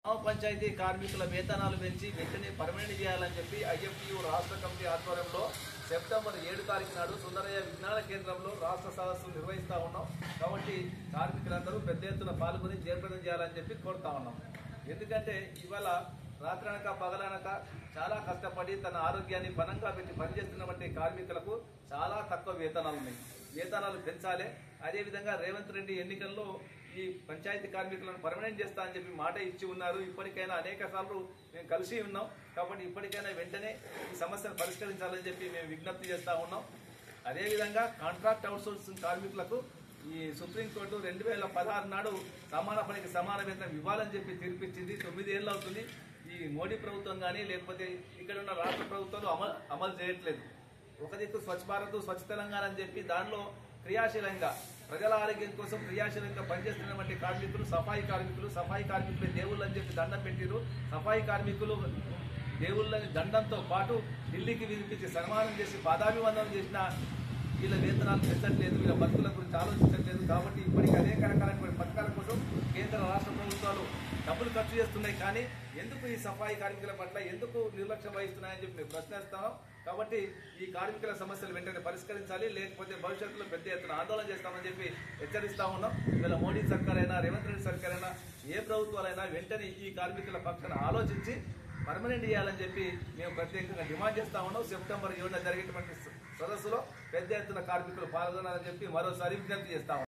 గ్రామ పంచాయతీ కార్మికుల వేతనాలు పెంచి వెంటనే పర్మనెంట్ చేయాలని చెప్పి ఐఎఫ్టియు రాష్ట్ర కమిటీ ఆధ్వర్యంలో సెప్టెంబర్ 7 తారీఖు నాడు సుందరయ్య విజ్ఞాన కేంద్రంలో రాష్ట్ర సదస్సు నిర్వహిస్తా ఉన్నాం. కాబట్టి కార్మికులందరూ పెద్ద ఎత్తున పాల్గొని జయప్రదం చేయాలని చెప్పి కోరుతా ఉన్నాం. ఎందుకంటే ఇవాళ రాత్రనక పగలనక చాలా కష్టపడి తన ఆరోగ్యాన్ని పనంగా పెట్టి పనిచేస్తున్నటువంటి కార్మికులకు చాలా తక్కువ వేతనాలు ఉన్నాయి. వేతనాలు పెంచాలి. అదేవిధంగా రేవంత్ రెడ్డి ఎన్నికల్లో ఈ పంచాయతీ కార్మికులను పర్మనెంట్ చేస్తా అని చెప్పి మాట ఇచ్చి ఉన్నారు. ఇప్పటికైనా అనేక సార్లు మేము కలిసి ఉన్నాం. కాబట్టి ఇప్పటికైనా వెంటనే ఈ సమస్యను పరిష్కరించాలని చెప్పి మేము విజ్ఞప్తి చేస్తా ఉన్నాం. అదేవిధంగా కాంట్రాక్ట్ అవుట్సోర్సింగ్ కార్మికులకు ఈ సుప్రీంకోర్టు 2016 నాడు సమాన పనికి సమాన వేతనం ఇవ్వాలని చెప్పి తీర్పిచ్చింది. 9 ఏళ్ళు అవుతుంది. ఈ మోడీ ప్రభుత్వం కానీ లేకపోతే ఇక్కడ ఉన్న రాష్ట్ర ప్రభుత్వాలు అమలు చేయట్లేదు. ఒక దిక్కు స్వచ్ఛ భారత్ స్వచ్ఛ తెలంగాణ అని చెప్పి దానిలో క్రియాశీలంగా ప్రజల ఆరోగ్యం కోసం క్రియాశీలంగా పనిచేస్తున్నటువంటి కార్మికులు సఫాయి కార్మికులు దేవుళ్ళు అని చెప్పి దండం పెట్టిరు. సఫాయి కార్మికులు దేవుళ్ళని దండంతో పాటు ఢిల్లీకి వినిపించి సన్మానం చేసి పాదాభివందనం చేసిన వీళ్ళ వేతనాలు పెంచట్లేదు, వీళ్ళ బతుకుల గురించి ఆలోచించట్లేదు. కాబట్టి ఇప్పటికీ అనేక రకాలైన పథకాల కోసం కేంద్ర రాష్ట్ర ప్రభుత్వాలు డబ్బులు ఖర్చు చేస్తున్నాయి. కానీ ఎందుకు ఈ సఫాయి కార్మికుల పట్ల ఎందుకు నిర్లక్ష్యం వహిస్తున్నాయని చెప్పి మేము ప్రశ్నిస్తాం. కాబట్టి ఈ కార్మికుల సమస్యలు వెంటనే పరిష్కరించాలి, లేకపోతే భవిష్యత్తులో పెద్ద ఎత్తున ఆందోళన చేస్తామని చెప్పి హెచ్చరిస్తా ఉన్నాం. ఇవాళ మోడీ సర్కార్ అయినా రేవంత్ రెడ్డి సర్కార్ అయినా ఏ ప్రభుత్వాలైనా వెంటనే ఈ కార్మికుల పక్షాన ఆలోచించి పర్మనెంట్ చేయాలని చెప్పి మేము ప్రత్యేకంగా డిమాండ్ చేస్తా ఉన్నాం. సెప్టెంబర్ 7న జరిగేటువంటి సదస్సులో పెద్ద ఎత్తున కార్మికులు పాల్గొనాలని చెప్పి మరోసారి విజ్ఞప్తి చేస్తా ఉన్నాం.